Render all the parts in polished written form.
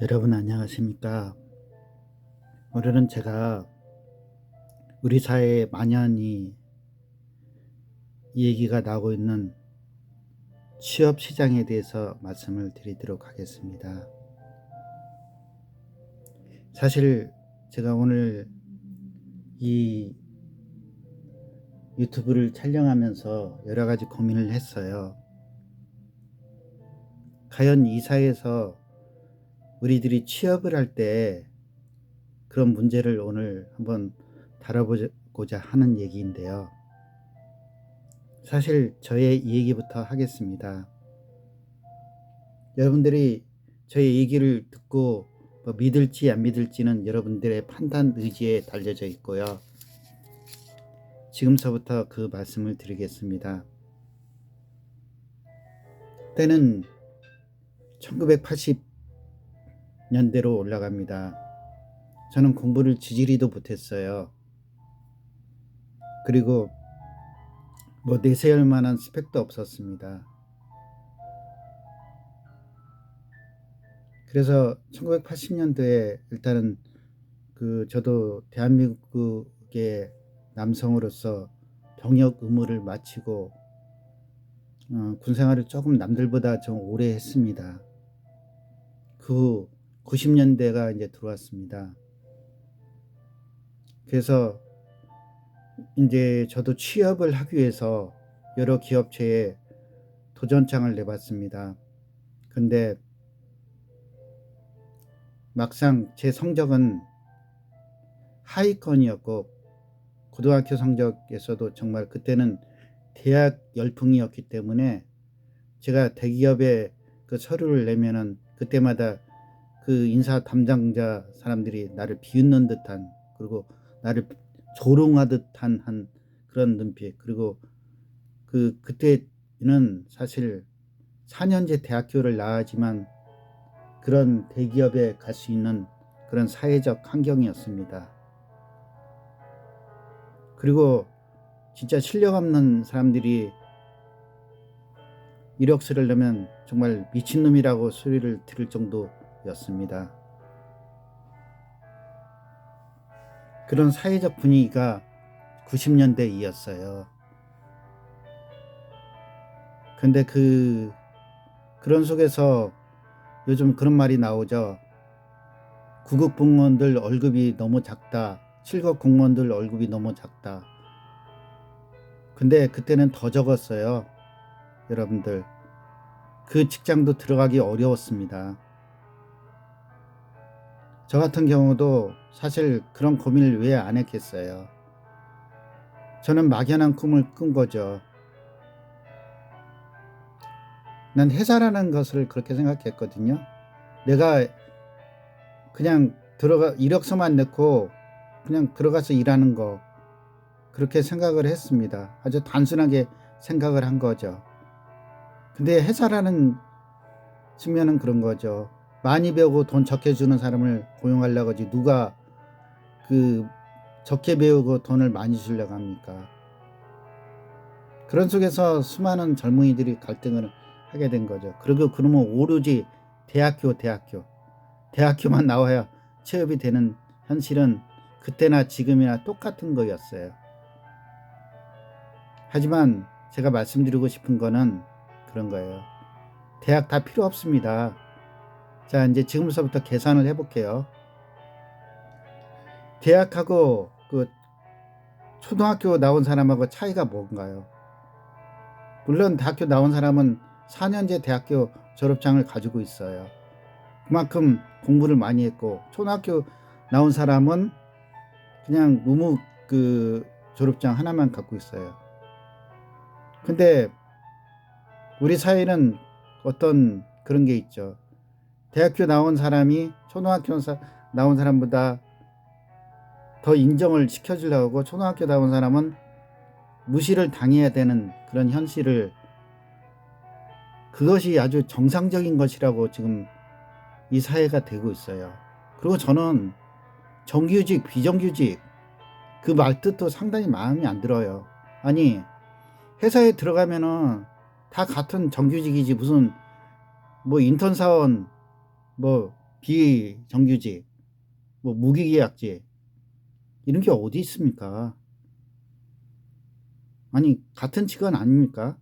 여러분 안녕하십니까? 오늘은 제가 우리 사회에 만연히 이 얘기가 나오고 있는 취업 시장에 대해서 말씀을 드리도록 하겠습니다. 사실 제가 오늘 이 유튜브를 촬영하면서 여러 가지 고민을 했어요. 과연 이 사회에서 우리들이 취업을 할 때 그런 문제를 오늘 한번 다뤄보고자 하는 얘기인데요. 사실 저의 이 얘기부터 하겠습니다. 여러분들이 저의 얘기를 듣고 믿을지 안 믿을지는 여러분들의 판단 의지에 달려져 있고요. 지금서부터 그 말씀을 드리겠습니다. 때는 1980년대로 올라갑니다. 저는 공부를 지지리도 못했어요. 그리고 내세울 만한 스펙도 없었습니다. 그래서 1980년도에 일단은 저도 대한민국의 남성으로서 병역 의무를 마치고 군생활을 조금 남들보다 좀 오래 했습니다. 그 후 90년대가 이제 들어왔습니다. 그래서 이제 저도 취업을 하기 위해서 여러 기업체에 도전장을 내봤습니다. 근데 막상 제 성적은 하위권이었고 고등학교 성적에서도 정말 그때는 대학 열풍이었기 때문에 제가 대기업에 그 서류를 내면은 그때마다 그 인사 담당자 사람들이 나를 비웃는 듯한, 그리고 나를 조롱하듯 한 그런 눈빛. 그리고 그때는 사실 4년제 대학교를 나와야지만 그런 대기업에 갈 수 있는 그런 사회적 환경이었습니다. 그리고 진짜 실력 없는 사람들이 이력서를 내면 정말 미친놈이라고 소리를 들을 정도였습니다. 그런 사회적 분위기가 90년대이었어요. 근데 그런 속에서 요즘 그런 말이 나오죠. 9급 공무원들 월급이 너무 작다. 7급 공무원들 월급이 너무 작다. 근데 그때는 더 적었어요. 여러분들. 그 직장도 들어가기 어려웠습니다. 저 같은 경우도 사실 그런 고민을 왜 안 했겠어요. 저는 막연한 꿈을 꾼 거죠. 난 회사라는 것을 그렇게 생각했거든요. 내가 그냥 이력서만 넣고 그냥 들어가서 일하는 거, 그렇게 생각을 했습니다. 아주 단순하게 생각을 한 거죠. 근데 회사라는 측면은 그런 거죠. 많이 배우고 돈 적게 주는 사람을 고용하려고 하지 누가 적게 배우고 돈을 많이 주려고 합니까? 그런 속에서 수많은 젊은이들이 갈등을 하게 된 거죠. 그리고 그러면 오로지 대학교만 나와야 취업이 되는 현실은 그때나 지금이나 똑같은 거였어요. 하지만 제가 말씀드리고 싶은 거는 그런 거예요. 대학 다 필요 없습니다. 자, 이제 지금부터 계산을 해볼게요. 대학하고 초등학교 나온 사람하고 차이가 뭔가요? 물론 대학교 나온 사람은 4년제 대학교 졸업장을 가지고 있어요. 그만큼 공부를 많이 했고, 초등학교 나온 사람은 그냥 무무 졸업장 하나만 갖고 있어요. 근데 우리 사회는 어떤 그런 게 있죠. 대학교 나온 사람이 초등학교 나온 사람보다 더 인정을 시켜주려고 하고, 초등학교 나온 사람은 무시를 당해야 되는 그런 현실을, 그것이 아주 정상적인 것이라고 지금 이 사회가 되고 있어요. 그리고 저는 정규직, 비정규직 그 말뜻도 상당히 마음이 안 들어요. 아니, 회사에 들어가면은 다 같은 정규직이지, 무슨 인턴 사원 비정규직, 뭐 무기계약직 이런 게 어디 있습니까? 아니 같은 직원 아닙니까?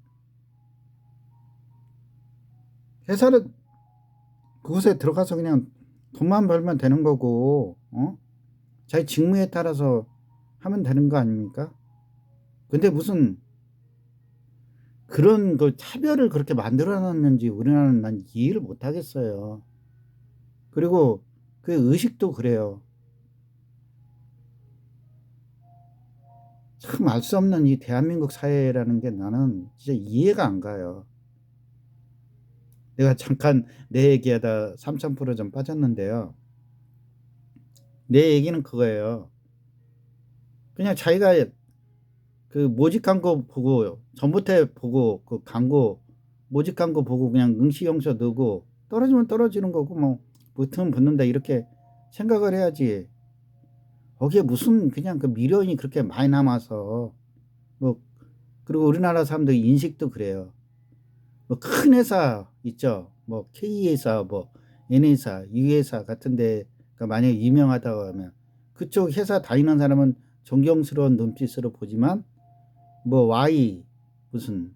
회사를 그곳에 들어가서 그냥 돈만 벌면 되는 거고, 자기 직무에 따라서 하면 되는 거 아닙니까? 근데 무슨 그런 그 차별을 그렇게 만들어 놨는지 우리나라는 난 이해를 못 하겠어요. 그리고 그 의식도 그래요. 참 알 수 없는 이 대한민국 사회라는 게 나는 진짜 이해가 안 가요. 내가 잠깐 내 얘기하다 3000% 좀 빠졌는데요. 내 얘기는 그거예요. 그냥 자기가 그 모집 광고 보고 전부터 보고 그 광고 모집 광고 보고 그냥 응시용서 넣고 떨어지면 떨어지는 거고 뭐 붙으면 붙는다 이렇게 생각을 해야지. 거기에 무슨 그냥 그 미련이 그렇게 많이 남아서 뭐 그리고 우리나라 사람들 인식도 그래요. 뭐 큰 회사 있죠. 뭐 K회사, 뭐 N회사, U회사 같은 데가 만약에 유명하다고 하면 그쪽 회사 다니는 사람은 존경스러운 눈빛으로 보지만 뭐 Y 무슨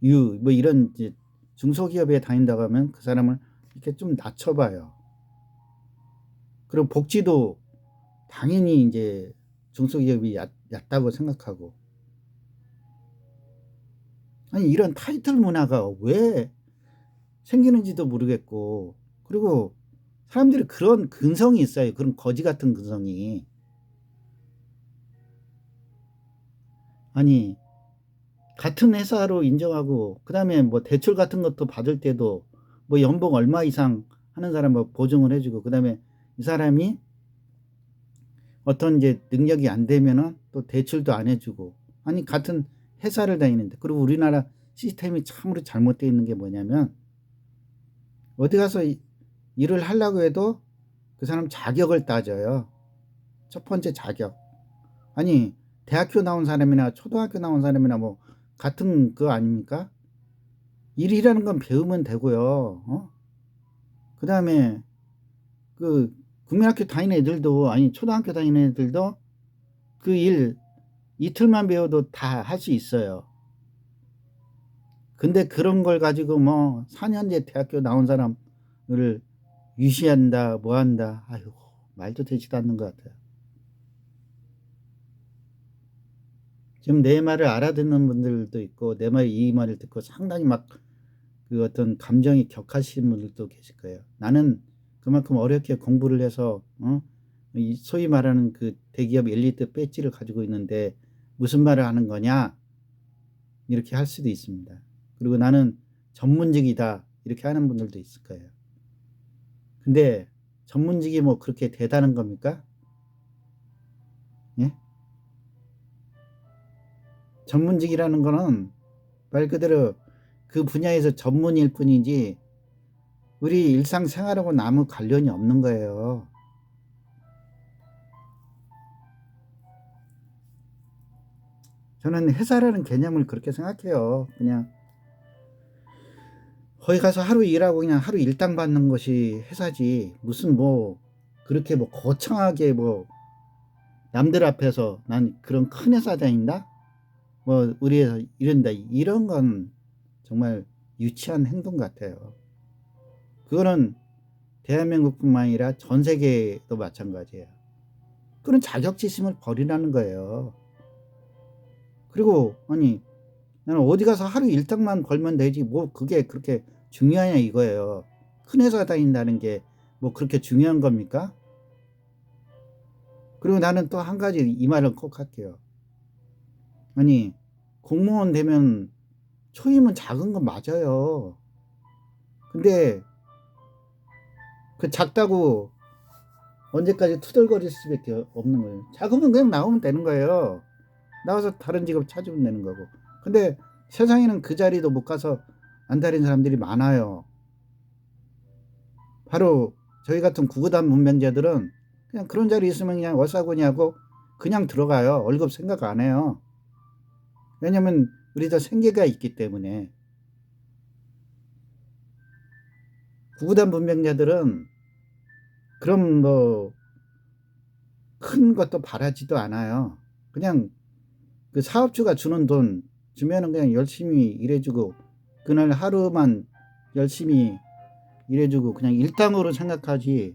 U 뭐 이런 이제 중소기업에 다닌다고 하면 그 사람을 이렇게 좀 낮춰봐요. 그리고 복지도 당연히 이제 중소기업이 얕다고 생각하고. 아니 이런 타이틀 문화가 왜 생기는지도 모르겠고, 그리고 사람들이 그런 근성이 있어요. 그런 거지 같은 근성이. 아니 같은 회사로 인정하고 그 다음에 뭐 대출 같은 것도 받을 때도 뭐 연봉 얼마 이상 하는 사람 뭐 보증을 해주고 그 다음에 이 사람이 어떤 이제 능력이 안 되면은 또 대출도 안 해주고. 아니 같은 회사를 다니는데. 그리고 우리나라 시스템이 참으로 잘못되어 있는 게 뭐냐면 어디 가서 일을 하려고 해도 그 사람 자격을 따져요. 첫 번째 자격. 아니 대학교 나온 사람이나 초등학교 나온 사람이나 뭐 같은 거 아닙니까? 일이라는 건 배우면 되고요. 그 다음에 그 국민학교 다니는 애들도 아니 초등학교 다니는 애들도 그 일 이틀만 배워도 다 할 수 있어요. 근데 그런 걸 가지고 뭐 4년제 대학교 나온 사람을 유시한다 뭐 한다. 아이고 말도 되지도 않는 것 같아요. 지금 내 말을 알아듣는 분들도 있고 내 말 이 말을 듣고 상당히 막 그 어떤 감정이 격하신 분들도 계실 거예요. 나는 그만큼 어렵게 공부를 해서 이 소위 말하는 그 대기업 엘리트 배지를 가지고 있는데 무슨 말을 하는 거냐 이렇게 할 수도 있습니다. 그리고 나는 전문직이다 이렇게 하는 분들도 있을 거예요. 근데 전문직이 뭐 그렇게 대단한 겁니까? 예? 전문직이라는 거는 말 그대로 그 분야에서 전문일 뿐이지 우리 일상생활하고는 아무 관련이 없는 거예요. 저는 회사라는 개념을 그렇게 생각해요. 그냥 거기 가서 하루 일하고 그냥 하루 일당 받는 것이 회사지. 무슨 뭐 그렇게 뭐 거창하게 뭐 남들 앞에서 난 그런 큰 회사 다닌다? 뭐 우리 회사 이런다. 이런 건 정말 유치한 행동 같아요. 그거는 대한민국뿐만 아니라 전 세계도 마찬가지예요. 그런 자격지심을 버리라는 거예요. 그리고 아니 나는 어디 가서 하루 일당만 벌면 되지 뭐 그게 그렇게 중요하냐 이거예요. 큰 회사 다닌다는 게 뭐 그렇게 중요한 겁니까? 그리고 나는 또 한 가지 이 말을 꼭 할게요. 아니 공무원 되면 초임은 작은 건 맞아요. 근데 그 작다고 언제까지 투덜거릴 수밖에 없는 거예요. 작으면 그냥 나오면 되는 거예요. 나와서 다른 직업 찾으면 되는 거고. 근데 세상에는 그 자리도 못 가서 안달인 사람들이 많아요. 바로 저희 같은 구구단 문명자들은 그냥 그런 자리 있으면 그냥 월사고니하고 그냥 들어가요. 월급 생각 안 해요. 왜냐면 우리도 생계가 있기 때문에. 구구단 문명자들은 그럼 뭐 큰 것도 바라지도 않아요. 그냥 그 사업주가 주는 돈 주면은 그냥 열심히 일해주고, 그날 하루만 열심히 일해주고 그냥 일당으로 생각하지,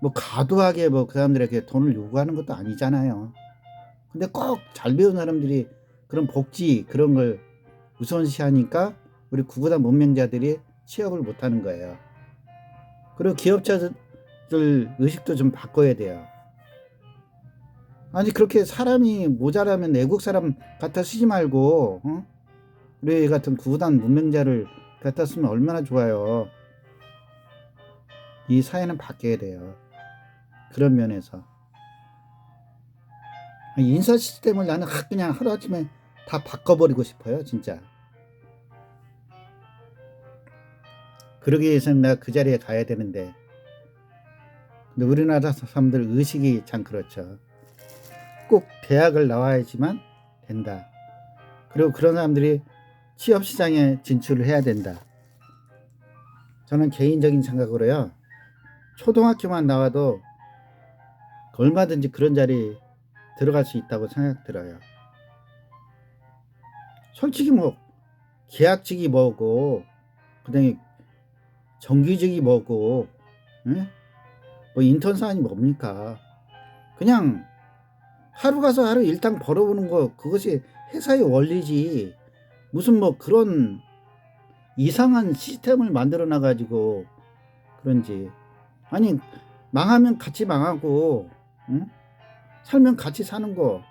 뭐 과도하게 뭐 그 사람들에게 돈을 요구하는 것도 아니잖아요. 근데 꼭 잘 배운 사람들이 그런 복지 그런 걸 우선시하니까 우리 구구단 문맹자들이 취업을 못하는 거예요. 그리고 기업자들 의식도 좀 바꿔야 돼요. 아니 그렇게 사람이 모자라면 외국 사람 갖다 쓰지 말고 우리 같은 구구단 문맹자를 갖다 쓰면 얼마나 좋아요. 이 사회는 바뀌어야 돼요. 그런 면에서 인사 시스템을 나는 그냥 하루아침에 다 바꿔버리고 싶어요. 진짜. 그러기 위해서는 내가 그 자리에 가야 되는데, 근데 우리나라 사람들 의식이 참 그렇죠. 꼭 대학을 나와야지만 된다. 그리고 그런 사람들이 취업시장에 진출을 해야 된다. 저는 개인적인 생각으로요, 초등학교만 나와도 얼마든지 그런 자리 들어갈 수 있다고 생각 들어요. 솔직히 뭐 계약직이 뭐고, 그다음에 정규직이 뭐고, 응? 뭐 인턴 사원이 뭡니까? 그냥 하루 가서 하루 일당 벌어보는 거, 그것이 회사의 원리지. 무슨 뭐 그런 이상한 시스템을 만들어 놔가지고 그런지. 아니 망하면 같이 망하고, 응? 살면 같이 사는 거,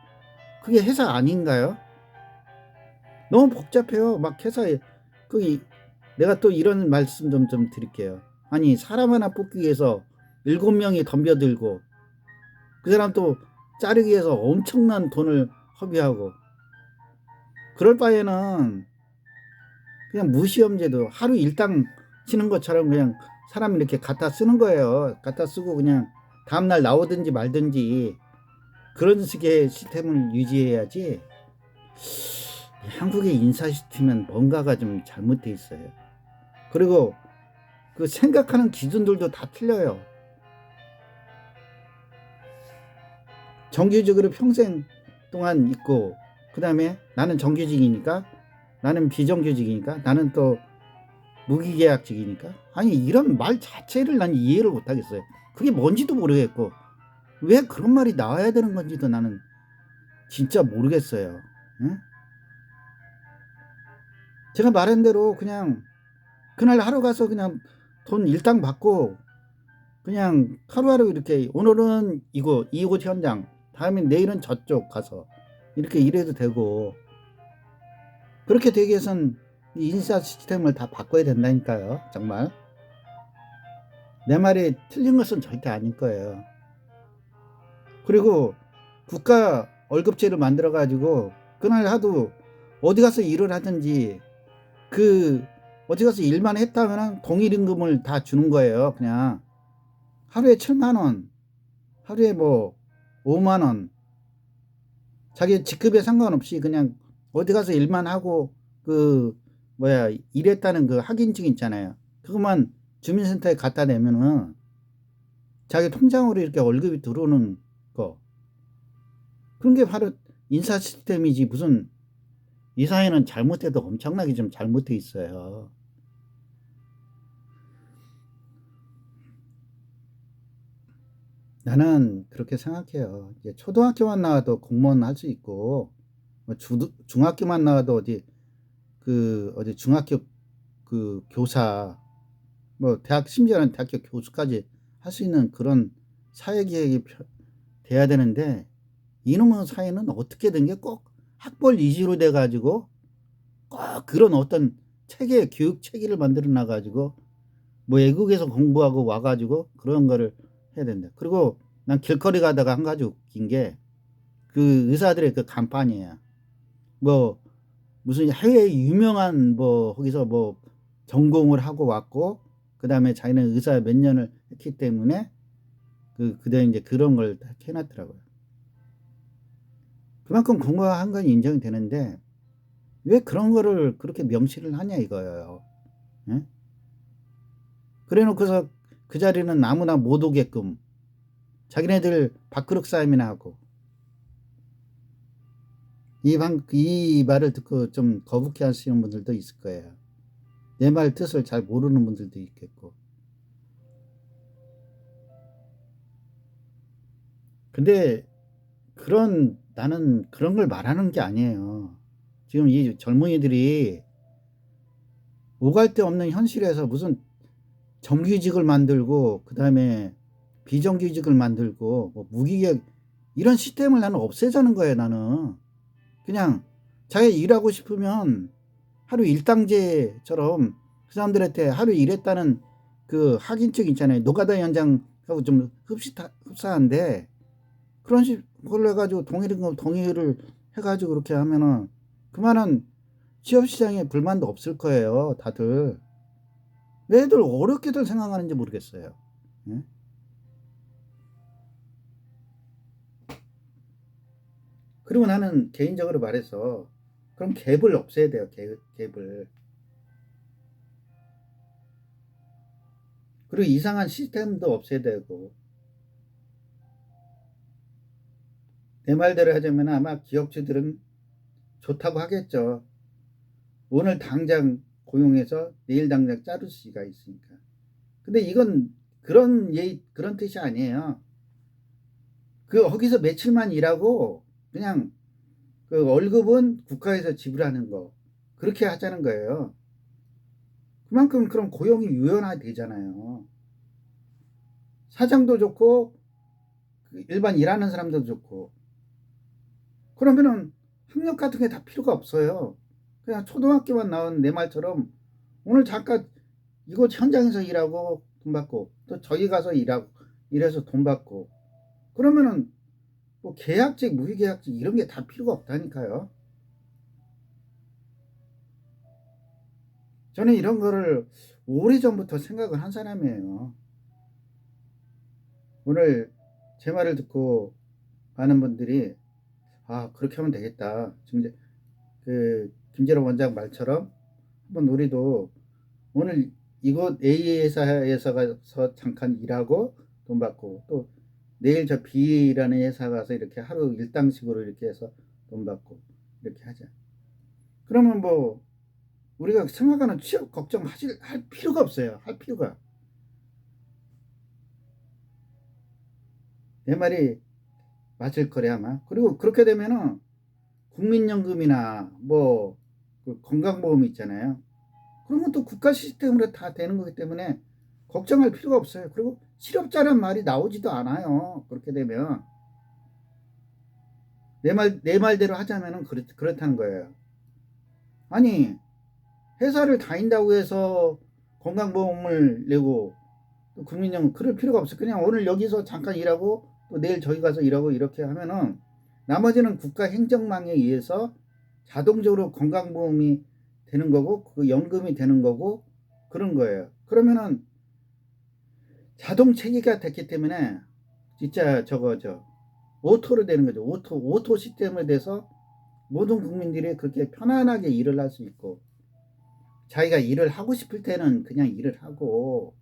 그게 회사 아닌가요? 너무 복잡해요. 막 회사에 그 내가 또 이런 말씀 좀 드릴게요. 아니 사람 하나 뽑기 위해서 7명이 덤벼들고, 그 사람 또 자르기 위해서 엄청난 돈을 허비하고, 그럴 바에는 그냥 무시험제도 하루 일당 치는 것처럼 그냥 사람 이렇게 갖다 쓰는 거예요. 갖다 쓰고 그냥 다음날 나오든지 말든지, 그런 식의 시스템을 유지해야지. 한국의 인사 시스템은 뭔가가 좀 잘못돼 있어요. 그리고 그 생각하는 기준들도 다 틀려요. 정규직으로 평생 동안 있고, 그 다음에 나는 정규직이니까, 나는 비정규직이니까, 나는 또 무기계약직이니까. 아니 이런 말 자체를 난 이해를 못하겠어요. 그게 뭔지도 모르겠고 왜 그런 말이 나와야 되는 건지도 나는 진짜 모르겠어요. 응? 제가 말한 대로 그냥 그날 하루 가서 그냥 돈 일당 받고, 그냥 하루하루 이렇게 오늘은 이곳 현장, 다음에 내일은 저쪽 가서 이렇게 일해도 되고, 그렇게 되기 위해선 이 인사 시스템을 다 바꿔야 된다니까요. 정말 내 말이 틀린 것은 절대 아닐 거예요. 그리고 국가 월급제를 만들어 가지고 그날 하도 어디 가서 일을 하든지, 그 어디 가서 일만 했다면 동일임금을 다 주는 거예요. 그냥 하루에 7만원, 하루에 뭐 5만원, 자기 직급에 상관없이 그냥 어디 가서 일만 하고, 그 일했다는 그 확인증 있잖아요. 그것만 주민센터에 갖다 내면은 자기 통장으로 이렇게 월급이 들어오는 거, 그런 게 바로 인사 시스템이지. 무슨 이 사회는 잘못해도 엄청나게 좀 잘못돼 있어요. 나는 그렇게 생각해요. 이제 초등학교만 나와도 공무원 할 수 있고, 뭐 중학교만 나와도 어디 중학교 그 교사, 뭐 대학, 심지어는 대학교 교수까지 할 수 있는 그런 사회 계획이 돼야 되는데, 이놈의 사회는 어떻게 된 게 꼭 학벌 위주로 돼 가지고 꼭 그런 어떤 교육 체계를 만들어 놔 가지고 뭐 외국에서 공부하고 와 가지고 그런 거를 해야 된다. 그리고 난 길거리 가다가 한 가지 웃긴 게, 그 의사들의 그 간판이에요. 뭐 무슨 해외 유명한 뭐 거기서 뭐 전공을 하고 왔고, 그다음에 자기는 의사 몇 년을 했기 때문에 그다음에 이제 그런 걸 다 해놨더라고요. 그만큼 공부한 건 인정이 되는데 왜 그런 거를 그렇게 명시를 하냐 이거예요. 예? 그래 놓고서 그 자리는 아무나 못 오게끔 자기네들 밥그릇 싸움이나 하고. 이 말을 듣고 좀 거북해 하시는 분들도 있을 거예요. 내 말 뜻을 잘 모르는 분들도 있겠고. 근데 나는 그런 걸 말하는 게 아니에요. 지금 이 젊은이들이 오갈 데 없는 현실에서 무슨 정규직을 만들고 그 다음에 비정규직을 만들고 뭐 무기계 이런 시스템을 나는 없애자는 거예요. 나는 그냥 자기 일하고 싶으면 하루 일당제처럼 그 사람들한테 하루 일했다는 그 확인증 있잖아요. 노가다 현장하고 좀 흡사한데 그런 식으로 해가지고 동의를 해가지고 그렇게 하면은 그만한 취업시장에 불만도 없을 거예요. 다들 왜들 어렵게들 생각하는지 모르겠어요. 예? 그리고 나는 개인적으로 말해서 그럼 갭을 없애야 돼요. 갭을. 그리고 이상한 시스템도 없애야 되고. 내 말대로 하자면 아마 기업주들은 좋다고 하겠죠. 오늘 당장 고용해서 내일 당장 자를 수가 있으니까. 근데 이건 그런 뜻이 아니에요. 거기서 며칠만 일하고 그냥 그 월급은 국가에서 지불하는 거. 그렇게 하자는 거예요. 그만큼 그럼 고용이 유연화되잖아요. 사장도 좋고 일반 일하는 사람도 좋고. 그러면은 학력 같은 게 다 필요가 없어요. 그냥 초등학교만 나온 내 말처럼 오늘 잠깐 이곳 현장에서 일하고 돈 받고 또 저기 가서 일해서 돈 받고 그러면은 뭐 계약직 무기계약직 이런 게 다 필요가 없다니까요. 저는 이런 거를 오래전부터 생각을 한 사람이에요. 오늘 제 말을 듣고 많은 분들이 그렇게 하면 되겠다. 지금 김재룡 원장 말처럼 한번 우리도 오늘 이곳 A 회사에서 가서 잠깐 일하고 돈 받고 또 내일 저 B라는 회사 가서 이렇게 하루 일당식으로 이렇게 해서 돈 받고 이렇게 하자. 그러면 뭐 우리가 생각하는 취업 걱정 할 필요가 없어요. 할 필요가. 내 말이 맞을 거래 아마. 그리고 그렇게 되면은 국민연금이나 그 건강보험 있잖아요. 그런 것도 국가 시스템으로 다 되는 거기 때문에 걱정할 필요가 없어요. 그리고 실업자란 말이 나오지도 않아요. 그렇게 되면 내 말대로 하자면은 그렇다는 거예요. 아니 회사를 다닌다고 해서 건강보험을 내고 국민연금 그럴 필요가 없어. 그냥 오늘 여기서 잠깐 일하고 또 내일 저기 가서 일하고 이렇게 하면은 나머지는 국가 행정망에 의해서 자동적으로 건강보험이 되는 거고 그 연금이 되는 거고 그런 거예요. 그러면은 자동 체계가 됐기 때문에 진짜 오토로 되는 거죠. 오토 시스템에 대해서 모든 국민들이 그렇게 편안하게 일을 할 수 있고 자기가 일을 하고 싶을 때는 그냥 일을 하고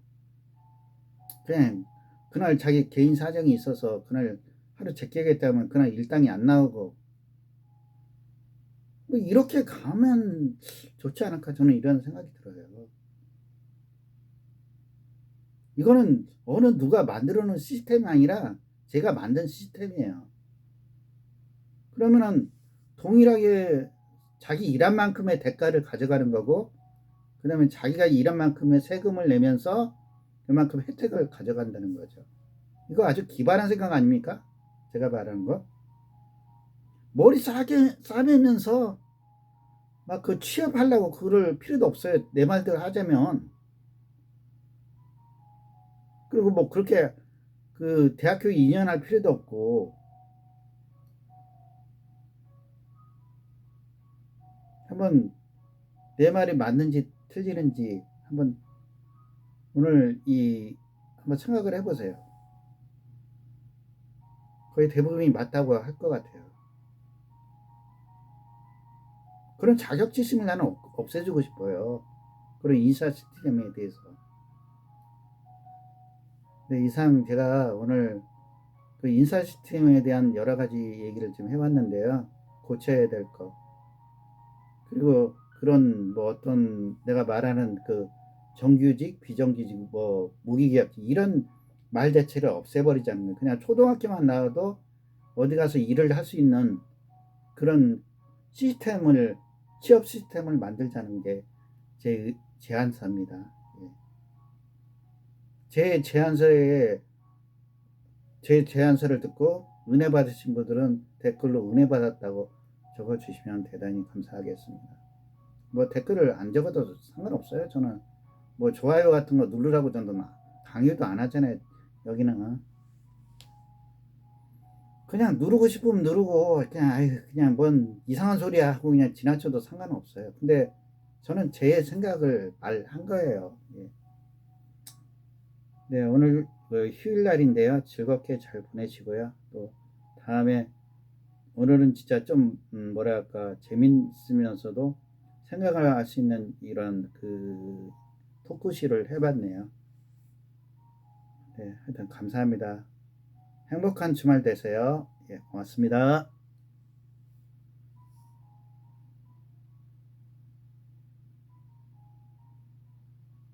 그냥 그날 자기 개인 사정이 있어서 그날 하루 제끼겠다면 그날 일당이 안 나오고 뭐 이렇게 가면 좋지 않을까 저는 이런 생각이 들어요. 이거는 어느 누가 만들어 놓은 시스템이 아니라 제가 만든 시스템이에요. 그러면은 동일하게 자기 일한 만큼의 대가를 가져가는 거고 그 다음에 자기가 일한 만큼의 세금을 내면서 그만큼 혜택을 가져간다는 거죠. 이거 아주 기발한 생각 아닙니까? 제가 말하는 거. 머리 싸매면서 막 그 취업하려고 그럴 필요도 없어요. 내 말대로 하자면. 그리고 뭐 그렇게 그 대학교 2년 할 필요도 없고 한번 내 말이 맞는지 틀리는지 한번 오늘 한번 생각을 해보세요. 거의 대부분이 맞다고 할 것 같아요. 그런 자격지심을 나는 없애주고 싶어요. 그런 인사 시스템에 대해서. 네, 이상 제가 오늘 그 인사 시스템에 대한 여러 가지 얘기를 좀 해봤는데요. 고쳐야 될 거. 그리고 그런 뭐 어떤 내가 말하는 그 정규직, 비정규직, 뭐 무기계약직 이런 말 자체를 없애버리자는 거예요. 그냥 초등학교만 나와도 어디 가서 일을 할 수 있는 그런 시스템을, 취업 시스템을 만들자는 게 제 제안서입니다. 예. 제 제안서에 제 제안서를 듣고 은혜 받으신 분들은 댓글로 은혜 받았다고 적어주시면 대단히 감사하겠습니다. 뭐 댓글을 안 적어도 상관없어요. 저는 뭐 좋아요 같은 거 누르라고 저는 강요도 안 하잖아요. 여기는 그냥 누르고 싶으면 누르고 그냥 아유 그냥 뭔 이상한 소리야 하고 그냥 지나쳐도 상관없어요. 근데 저는 제 생각을 말한 거예요. 예. 네, 오늘 그 휴일 날인데요. 즐겁게 잘 보내시고요. 또 다음에 오늘은 진짜 좀 뭐랄까 재밌으면서도 생각을 할 수 있는 이런 그 토크쇼를 해봤네요. 네, 하여튼 감사합니다. 행복한 주말 되세요. 예, 고맙습니다.